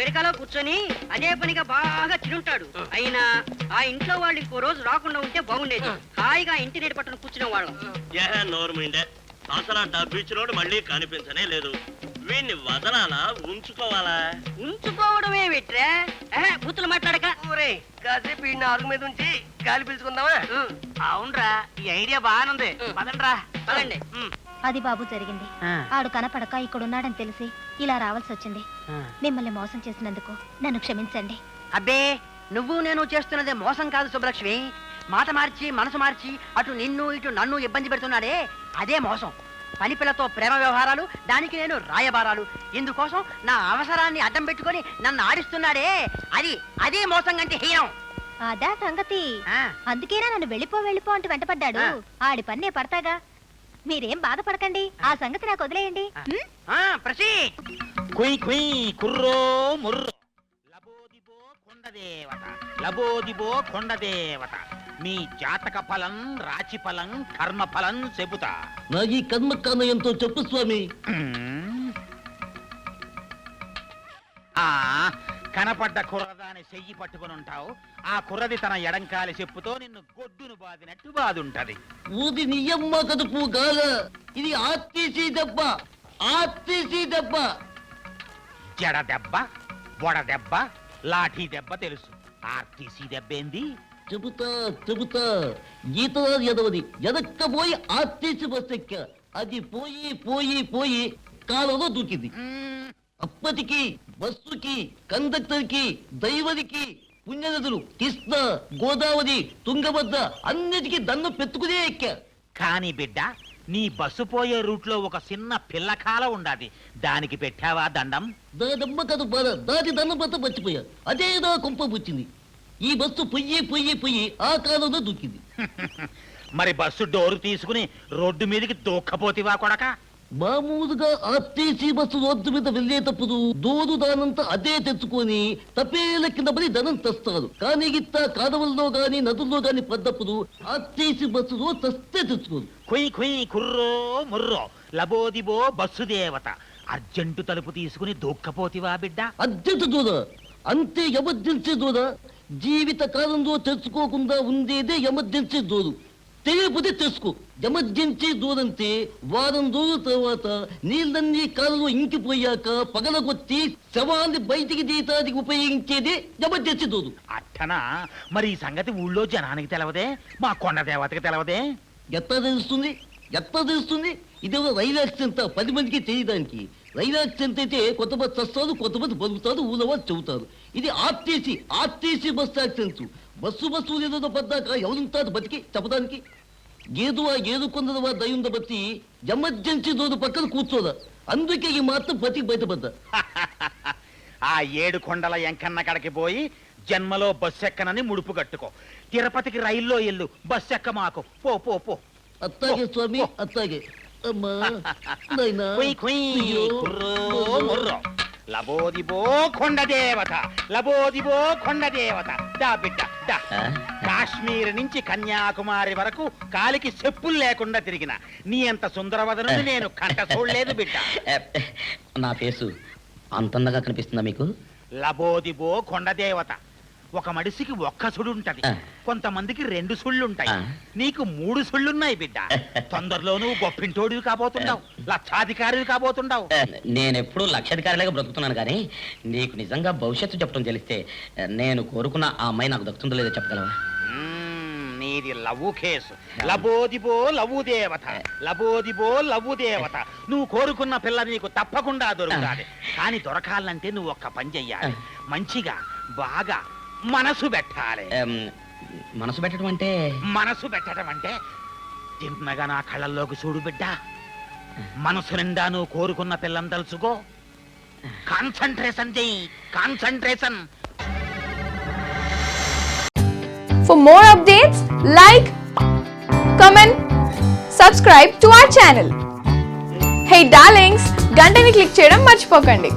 అమెరికాలో కూర్చొని అదే పనిగా బాగా తింటాడు. అయినా ఆ ఇంట్లో వాళ్ళు ఇంకో రోజు రాకుండా ఉంటే బాగుండేది. హాయిగా ఇంటి నీడ పట్టున కూర్చునే వాళ్ళం. నోర్మైండే అసలు బీచ్ రోడ్ మళ్ళీ కనిపించనే లేదు. వీడిని వదలాలా ఉంచుకోవాలా? ఉంచుకోవడమే వెట్రా బూతులు మాట్లాడక. కాసేపు ఈ నాలుగు మీద ఉంచి గాలి పీల్చుకుందామా? అవునరా, ఈ ఐడియా బాగానుంది. పదండ్రా పదండి. అది బాబు జరిగింది. ఆడు కనపడక ఇక్కడున్నాడని తెలిసి ఇలా రావాల్సి వచ్చింది. మిమ్మల్ని మోసం చేసినందుకు నన్ను క్షమించండి. అబ్బే, నువ్వు నేను చేస్తున్నదే మోసం కాదు సుబ్బలక్ష్మి. మాట మార్చి మనసు మార్చి అటు నిన్ను ఇటు నన్ను ఇబ్బంది పెడుతున్నాడే అదే మోసం. పని పిల్లతో ప్రేమ వ్యవహారాలు, దానికి నేను రాయబారాలు. ఇందుకోసం నా అవసరాన్ని అడ్డం పెట్టుకొని నన్ను ఆడిస్తున్నాడే అదే మోసం కంటే హీనం. అదా సంగతి. అందుకేనా నన్ను వెళ్ళిపో అంటూ వెంటపడ్డాడు. ఆడి పన్నే పడతాగా. మీరేం బాధపడకండి, ఆ సంగతి నాకు వదిలేయండి. కుర్రో ముర్రో లబోదిబో కొండదేవత, లబోదిబో కొండదేవత. మీ జాతక ఫలం, రాశి ఫలం, కర్మ ఫలం చెబుతా. నాకు ఈ కర్మ కారణంతో చెప్పు స్వామి. కనపడ్డ కుర్రదాని చెయ్యి పట్టుకుని ఉంటావు. ఆ కుర్రది తన ఎడంకాలి చెప్పుతో నిన్ను గొడ్డును బాదినట్టు బాదుంటది. ఊది నియమ్మ కదుపు గాల. ఇది ఆర్టీసీ దెబ్బ, ఆర్టీసీ దెబ్బ. జడ దెబ్బ, బొడ దెబ్బ, లాఠీ దెబ్బ తెలుసు. ఆర్టీసీ దెబ్బేంది? చెబుతా గీత ఎదవది ఎదక్కపోయి ఆర్టీసీ బస్ ఎక్క. అది పోయి పోయి పోయి కాలంలో దూకింది. అప్పటికి బస్సుకి, కండక్టర్కి, దైవదికి పుణ్యనదులు కృష్ణ, గోదావరి, తుంగభద్ర అన్నిటికీ దండం పెట్టుకునే ఎక్క. కాని బిడ్డ, నీ బస్సు పోయే రూట్ లో ఒక చిన్న పిల్లకాల ఉండాది. దానికి పెట్టావా దండం? దాదమ్మ కదు బాధ, దాని దండం పత్త మర్చిపోయా. అదే నా కుంప పుచ్చింది. ఈ బస్సు పొయ్యి పొయ్యి పొయ్యి ఆ కాలంలో దూకింది. మరి బస్సు డోరు తీసుకుని రోడ్డు మీదకి దూక్కపోతివా కొడక? మామూలుగా ఆర్టీసీ బస్సు రోడ్డు మీద వెళ్ళేటప్పుడు దూరు దానంతా అదే తెచ్చుకొని తపేల కింద పడి ధనం తెస్తారు. కానీ గిత్త కాదవల్లో గాని నదుల్లో గాని పడ్డప్పుడు ఆర్టీసీ బస్సులో తెస్తే తెచ్చుకోదు. కొయ్ కుర్రో ముర్రో లబోదిబో బస్సు దేవత. అర్జెంటు తలుపు తీసుకుని దూక్కపోతివా బిడ్డ? అర్జెంటు దూర, అంతే ఎమర్జెన్సీ దూర. జీవిత కాలంలో తెచ్చుకోకుండా ఉండేదే ఎమర్జెన్సీ దూరు. తెలియకపోతే తెచ్చుకో. ఎమర్జెన్సీ దూరంతే వారం రోజుల తర్వాత నీళ్ళన్నీ కాలంలో ఇంకిపోయాక పగలగొట్టి శవాన్ని బయటికి తీయటానికి ఉపయోగించేదే ఎమర్జెన్సీ దూరు. అట్టనా? మరి ఈ సంగతి ఊళ్ళో జనానికి తెలవదే? మా కొండ దేవతకి తెలవదే? ఎట్లా తెలుస్తుంది? ఇదేమో రైలు యాక్సిడెంట్ 10 మందికి తెలియడానికి. రైలు యాక్సిడెంట్ అయితే కొంతమంది చస్తారు, కొంతమంది బతుకుతారు, ఊళ్ళో వాళ్ళు చెబుతారు. ఇది ఆర్టీసీ బస్సు యాక్సిడెంట్. బస్సు ఏదో పడ్డాక ఎవరుంటారు బతికి చెప్పడానికి? ఏదు కొందరు దయ్యుంద బతి ఎమర్జెన్సీ దూరు పక్కన కూర్చోదా. అందుకే ఈ మాత్రం బతికి బయటపడ్డా. ఆ 7 కొండల ఎంకన్న కడకి పోయి జన్మలో బస్సు ఎక్కనని ముడుపు కట్టుకో. తిరుపతికి రైల్లో ఎల్లు, బస్సు ఎక్క మాకు. పో పో పో. అత్తాగే స్వామి, అత్తాగే. అమ్మా లబోదిబో కొండదేవత, లబోదిబో కొండదేవత. దా బిడ్డ దా. కాశ్మీర్ నుంచి కన్యాకుమారి వరకు కాలికి చెప్పులు లేకుండా తిరిగిన నీ అంత సుందరవదనుని నేను కంట చూడలేదు బిడ్డ. నా ఫేసు అంతంగా కనిపిస్తుందా మీకు? లబోదిబో కొండదేవత. ఒక మడిసికి ఒక్క సుడుంటది, కొంతమందికి 2 సుళ్ళుంటాయి. నీకు 3 సుళ్ళున్నాయి బిడ్డ. తొందరలో నువ్వు గొప్పింటోడివి కాబోతుండవు, లక్షాధికారివి కాబోతుండవు. నేనెప్పుడు లక్షాధికారిలాగా బ్రతుకుతున్నాను కానీ నీకు నిజంగా భవిష్యత్తు చెప్పడం తెలిస్తే నేను కోరుకున్న ఆ అమ్మాయి నాకు దక్కుతుందో లేదో చెప్పగలవా? నీది లవ్వు కేసు. లబోదిబో లవ్వు దేవత, లబోదిబో లవ్వు దేవత. నువ్వు కోరుకున్న పిల్ల నీకు తప్పకుండా దొరుకుతాది. కానీ దొరకాలంటే నువ్వు ఒక్క పని చెయ్యాలి. మంచిగా బాగా మనసు పెట్టాలి. మనసు పెట్టడం అంటే తిన్నగా నా కళ్ళల్లోకి చూడు బిడ్డ. మనసు నిండా నువ్వు కోరుకున్న పిల్లని తలుచుకో. కాన్సంట్రేషన్ చెయ్యి, concentration. For more updates, like, comment, subscribe to our channel. Hey darlings, గంటని click చేయడం మర్చిపోకండి.